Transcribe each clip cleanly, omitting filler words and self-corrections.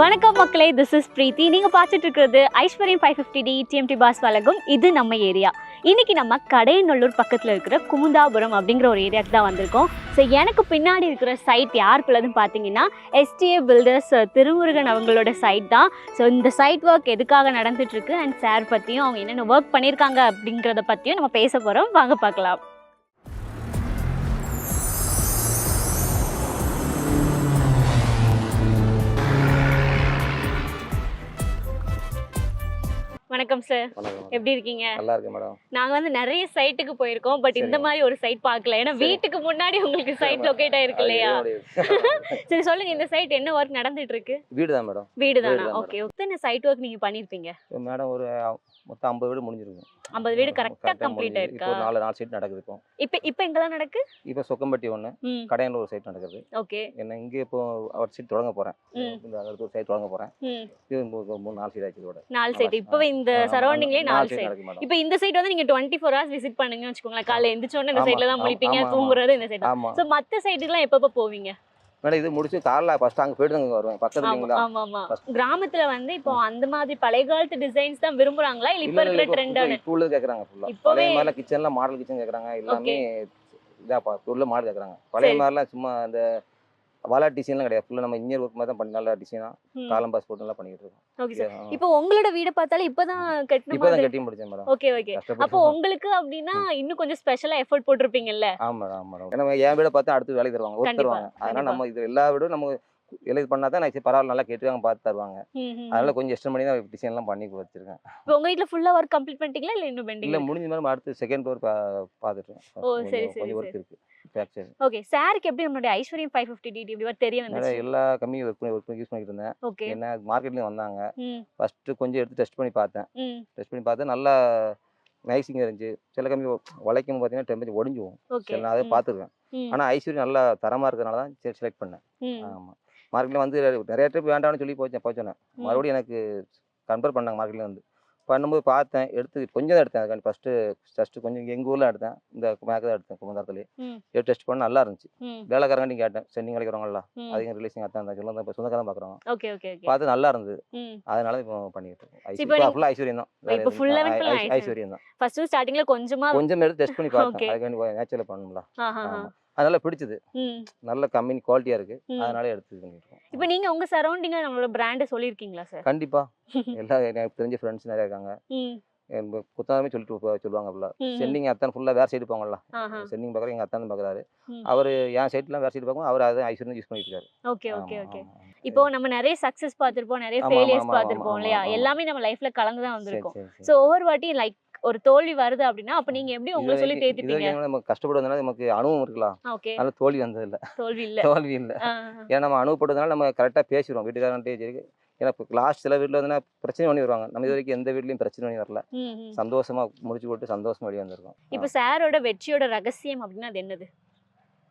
வணக்கம் மக்களே, this is பிரீத்தி. நீங்கள் பார்த்துட்டு இருக்கிறது ஐஸ்வர்யம் 550D TMT பாஸ் வழங்கும் இது நம்ம ஏரியா. இன்றைக்கி நம்ம கடையநல்லூர் பக்கத்தில் இருக்கிற குமுதாபுரம் அப்படிங்கிற ஒரு ஏரியாவுக்கு தான் வந்திருக்கோம். ஸோ எனக்கு பின்னாடி இருக்கிற சைட் யாருக்குள்ளதுன்னு பார்த்தீங்கன்னா STA பில்டர்ஸ் திருமுருகன் அவங்களோட சைட் தான். ஸோ இந்த சைட் ஒர்க் எதுக்காக நடந்துட்டுருக்கு அண்ட் சார் பற்றியும் அவங்க என்னென்ன ஒர்க் பண்ணியிருக்காங்க அப்படிங்கிறத பற்றியும் நம்ம பேச போகிறோம். வாங்க பார்க்கலாம். வணக்கம் சார், எப்படி இருக்கீங்க? நல்லா இருக்கு மேடம். நாங்க வந்து நிறைய சைட்டுக்கு போயிருக்கோம், பட் இந்த மாதிரி ஒரு சைட் பார்க்கல. ஏன்னா வீட்டுக்கு முன்னாடி உங்களுக்கு சைட் லொகேட் ஆயிருக்கு இல்லையா? சரி சொல்லுங்க, இந்த சைட் என்ன ஒர்க் நடந்துட்டு இருக்கு? வீடு தான் மேடம். வீடு தானா? ஓகே. எத்தனை சைட் ஒர்க் நீங்க பண்ணிருப்பீங்க மேடம்? ஒரு மொத்தம் 50 வீடு முடிஞ்சிருக்கு. 50 வீடு கரெக்டா கம்ப்ளீட் ஆயிருக்கா? இப்போ 4 சைட் நடக்குது. இப்போ எங்கலாம் நடக்கு? இப்போ சொக்கம்பட்டி ஒன்று, கடையநல்லூர் ஒரு சைட் நடக்குது. ஓகே. என்ன இங்கே இப்போ ஒரு சைட் தொடங்க போறேன். இந்த அடுத்த ஒரு சைட் தொடங்க போறேன். இது 3-4 சைட் ஆச்சு. இதோட 4 சைட். இப்போ இந்த சரௌண்டிங்லயே 4 சைட். இப்போ இந்த சைட் வந்து நீங்க 24 hours விசிட் பண்ணுங்கன்னு வெச்சுக்கோங்களேன். காலையில எந்திரச்சோனே இந்த சைட்ல தான் முழிப்பீங்க, தூங்குறது இந்த சைட் தான். சோ மத்த சைடுக்குலாம் எப்பப்ப போவீங்க? மேடம் இது முடிச்சு காலைல ஃபர்ஸ்ட் அங்க போய்ட்டு தான் வருவேன். பக்கத்துல. ஆமா ஆமா. கிராமத்துல வந்து இப்போ அந்த மாதிரி பழைய காலத்து டிசைன்ஸ் தான் விரும்புறாங்களா இல்ல இப்ப இருக்கிற ட்ரெண்டான? இப்போ உள்ள கேக்குறாங்க ஃபுல்லா. பழைய மாதிரில கிச்சன்ல மாடல் கிச்சன் கேக்குறாங்க. எல்லாமே இதாப்பா உள்ள மாடல் கேக்குறாங்க. பழைய மாதிரில சும்மா அந்த வாலா டிசைன்லாம் கிடையாது. ஃபுல்லா நம்ம இன்ஜினியர் ஒர்க் மாதிரி தான் பண்ணி நல்ல டிசைனா காலம் பாஸ் போட்டு நல்லா பண்ணிட்டு இருக்கோம். Okay sir. இப்போ உங்களோட வீட பார்த்தால இப்பதான் கட்டி முடிச்சேன் மேடம். Okay okay. அப்போ உங்களுக்கு அப்படினா இன்னும் கொஞ்சம் ஸ்பெஷலா எஃபோர்ட் போட்டுருப்பீங்கல்ல? ஆமா ஆமா. ஏன்னா என் வீட பார்த்து அடுத்து வேலைக்கு தருவாங்க, ஒர்க் தருவாங்க. அதனால நம்ம இது எல்லா வீடும் நம்ம எழுதி பண்ணாதான் நான் பரவாயில்ல நல்லா கேட்டுருக்காங்க, பார்த்து தருவாங்க. அதனால கொஞ்சம் எக்ஸ்டெண்ட் பண்ணி தான் டிசைன் எல்லாம் பண்ணி வச்சிருக்கேன். இப்போ உங்க வீட்ல ஃபுல்லா ஒர்க் கம்ப்ளீட் பண்ணிட்டீங்களா இல்ல இன்னும் பெண்டிங்? இல்ல முடிஞ்ச மாதிரி அடுத்து செகண்ட் ஃப்ளோர் பார்த்துட்டு. ஓ சரி சரி. கொஞ்சம் ஒர்க் இருக்கு. ஃபிராக்சர். ஓகே. சாருக்கு எப்படி நம்மளுடைய ஐஸ்வர்யம் 550D இப்படி தெரிய வந்துச்சு? எல்லா கம்மி ஒர்க் பண்ணி யூஸ் பண்ணிட்டு இருந்தேன். ஓகே. என்ன மார்க்கெட்ல வந்தாங்க. ஃபர்ஸ்ட் கொஞ்சம் எடுத்து டெஸ்ட் பண்ணி பார்த்தேன். டெஸ்ட் பண்ணி பார்த்தா நல்லா நைசிங் இருந்துச்சு. சில கம்மி உழைக்கும் பார்த்தீங்கன்னா டெம்பரேச்சர் ஒடிஞ்சுவோம். சரி நான் அதை பார்த்துருக்கேன். ஆனால் ஐஸ்வர்யம் நல்லா தரமாக இருக்கிறதுனால தான் சரி செலக்ட் பண்ணேன். ஆமாம். மார்க்கெட்டில் வந்து நிறைய ட்ரிப் வேண்டாம்னு சொல்லி போச்சேன். மறுபடியும் எனக்கு கன்ஃபர் பண்ணாங்க. மார்க்கெட்டில் வந்து பண்ணும்போது பார்த்தேன், எடுத்து கொஞ்சம் தான் எடுத்தேன். அதுக்காண்டி ஃபஸ்ட்டு கொஞ்சம் எங்கள் ஊரில் எடுத்தேன். இந்த மேற்கு தான் எடுத்தேன். குமந்தாரத்துலேயே எடுத்து டெஸ்ட் பண்ண நல்லா இருந்துச்சு. வேலைக்காரங்க கேட்டேன், சென்னிங் கிடைக்கிறவங்களா அதிகம் ரிலேஷன் அதான் சொல்லுங்க. இப்போ சொந்தக்காரன் பார்க்குறோம். பார்த்து நல்லா இருந்தது. அதனால இப்போ பண்ணிட்டு இருக்கோம். ஃபுல்லாக ஐஸ்வர்யம் தான். ஐஸ்வர்யம் தான். ஃபர்ஸ்ட் ஸ்டார்டிங்ல கொஞ்சம் எடுத்து டெஸ்ட் பண்ணி பார்த்தேன். அதுக்காண்டி நேச்சுரலாக பண்ணணும்ல. அதனால பிடிச்சது. நல்ல கம்பெனி குவாலிட்டியா இருக்கு. அதனால எடுத்து பண்ணிருக்கோம். இப்போ நீங்க உங்க சரௌண்டிங்ல நம்மளோட பிராண்ட் சொல்லிருக்கீங்களா சார்? கண்டிப்பா. எல்லா எனக்கு தெரிஞ்ச ஃப்ரெண்ட்ஸ் நிறைய இருக்காங்க. புத்தகமே சொல்லுவாங்க. சென்னிங் அத்தான் ஃபுல்லா வேற சைடு போவாங்கல்ல. சென்னிங் பார்க்குற எங்க அத்தான் பார்க்குறாரு. அவர் என் சைட்லாம் வேற சைடு பார்க்கும். அவர் அதை ஐஸ்வர்யம் யூஸ் பண்ணிட்டு இருக்காரு. Okay okay okay. இப்போ நம்ம நிறைய சக்சஸ் பார்த்திருப்போம், நிறைய ஃபெயிலியர்ஸ் பார்த்திருப்போம் இல்லையா? எல்லாமே நம்ம லைஃப்ல கலந்து தான் வந்திருக்கோம். சோ ஒவ்வொரு வாட்டி லைக் ஒரு தோல்வி வருது அப்படின்னா அப்ப நீங்க எப்படி உங்களை சொல்லி தேத்திப்பீங்க? நம்ம கஷ்டப்படுறதுனால நமக்கு அனுபவம் இருக்கலாம். அதனால தோல்வி வந்தது இல்ல. தோல்வி இல்ல. ஏன்னா நம்ம அனுபவப்பட்டதுனால நம்ம கரெக்டா பேசிடுவோம் வீட்டுக்காரன்ட்டே. சரி, ஏன்னா லாஸ்ட் சில வீட்டுல வந்து பிரச்சனை பண்ணி வருவாங்க. நம்ம இது வரைக்கும் எந்த வீட்லயும் பிரச்சனை பண்ணி வரல. சந்தோஷமா முடிச்சு போட்டு சந்தோஷமா வெளியே வந்திருக்கோம். இப்ப சாரோட வெற்றியோட ரகசியம் அப்படின்னா அது என்னது?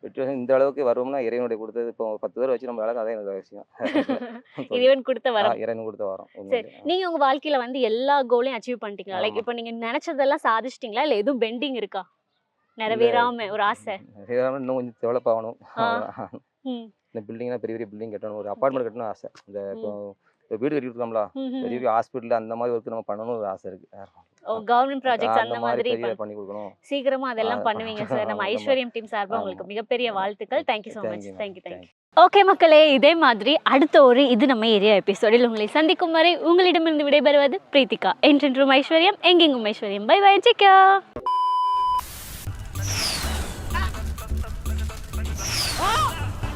வெற்றி இந்த அளவுக்கு வரும்னா இறைவனுடைய கொடுத்தது. இப்போ 10 பேர் வச்சு நம்ம வேலை, அதே எனக்கு ரகசியம். இறைவன் கொடுத்த வரம். இறைவன் கொடுத்த வரம். சரி, நீங்க உங்க வாழ்க்கையில வந்து எல்லா கோலையும் அச்சீவ் பண்ணிட்டீங்களா? லைக் இப்போ நீங்க நினைச்சதெல்லாம் சாதிச்சிட்டீங்களா இல்ல எதுவும் பெண்டிங் இருக்கா நிறைவேறாம ஒரு ஆசை? நிறைவேறாம இன்னும் கொஞ்சம் டெவலப் ஆகணும். இந்த பில்டிங்னா பெரிய பெரிய பில்டிங் கட்டணும், ஒரு அபார்ட்மெண்ட் கட்டணும் ஆசை. இந்த வீடு கட்டி இருக்கோம்ல, பெரிய பெரிய ஹாஸ்பிட்டல் அந்த மாதிரி ஒர்க் நம்ம பண்ணணும் ஒரு ஆசை இருக்கு. கவர்மெண்ட் ப்ராஜெக்ட்ஸ் அந்த மாதிரி பண்ணி கொடுக்கணும். சீக்கிரமா அதெல்லாம் பண்ணுவீங்க சார். நம்ம ஐஸ்வர்யம் டீம் சார்பா உங்களுக்கு மிகப்பெரிய வாழ்த்துக்கள். Thank you so much. Thank you. Okay மக்களே, இதே மாதிரி அடுத்த ஒரு இது நம்ம ஏரியா எபிசோடில் உங்களை சந்திக்கும் வரை உங்களிடமிருந்து விடைபெறுவது பிரீத்திகா. என்றென்றும் ஐஸ்வர்யம், எங்கெங்கும் ஐஸ்வர்யம். Bye bye, take care.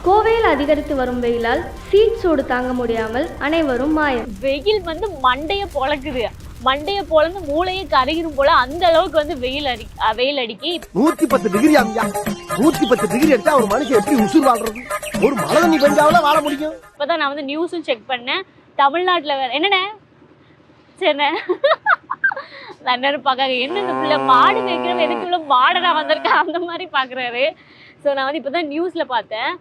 கோவையில் அதிகரித்து வரும் வெயிலால் சீட் சூடு தாங்க முடியாமல் அனைவரும் மாயம். வெயில் வந்து மண்டைய பொளக்குது. மண்டைய பொளந்து மூளையை கரையிரும் போல அந்த அளவுக்கு வந்து வெயில் அடிக்கி 110 டிகிரி. 110 டிகிரி அடிச்சா ஒரு மனுஷன் எப்படி உசுர் வாழ்றது? ஒரு மழை தண்ணி பெஞ்சாவல வாழ முடியும். இப்பதான் நான் வந்து நியூஸும் செக் பண்ணேன். தமிழ்நாட்டுல வேற என்னென்ன சரி நன்னரு பாக்காங்க. என்ன இந்த பிள்ளை மாடு வைக்கிறவங்க எதுக்கு இவ்வளவு மாடனா வந்திருக்கா அந்த மாதிரி பாக்குறாரு. ஸோ நான் வந்து இப்பதான் நியூஸ்ல பார்த்தேன்,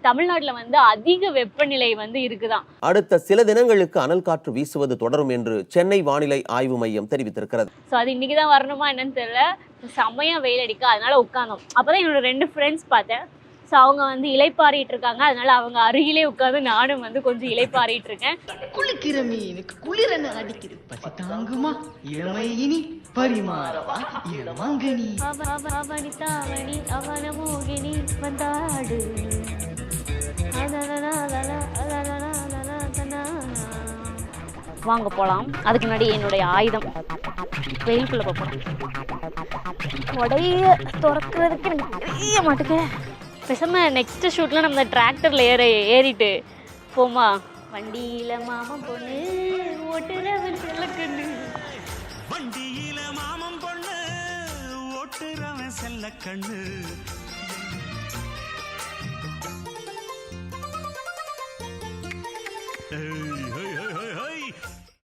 தமிழ்நாட்டுல வந்து அதிக வெப்பநிலை வந்து இருக்குதான். அடுத்த சில தினங்களுக்கு அனல் காற்று வீசுவது தொடரும் என்று சென்னை வானிலை ஆய்வு மையம் தெரிவித்திருக்கிறது. ஸோ அது இன்னைக்கு தான் வரணுமா என்னன்னு தெரியல. செம்மையா வெயில் அடிக்க, அதனால உட்கார்ந்தோம். அப்பதான் என்னோட 2 ஃப்ரெண்ட்ஸ் பார்த்தேன். ஸோ அவங்க வந்து இளைப்பாறிட்டு இருக்காங்க. அதனால அவங்க அருகிலே உட்காந்து நானும் வந்து கொஞ்சம் இளைப்பாறிட்டு இருக்கேன். குளிக்கிற மீனுக்கு குளிரன அடிக்குது, பசி தாங்குமா இளமை இனி பரிமாறவா இளமாங்கனி. அவனி தாவணி அவன மோகினி வந்தாடு. வாங்க போகலாம். அதுக்கு முன்னாடி என்னுடைய ஆயுதம் வெயிலுக்குள்ள போகணும். உடைய திறக்கிறதுக்கு எனக்கு தெரிய மாட்டேங்க. பேசாம நெக்ஸ்ட் ஷூட்ல நம்ம டிராக்டர்ல ஏறிட்டு போமா. வண்டியில மாமன் பொண்ணு ஓட்டுறவன் செல்லக்கண்ணு, வண்டியில மாமன் பொண்ணு ஓட்டுறவன் செல்லக்கண்ணு,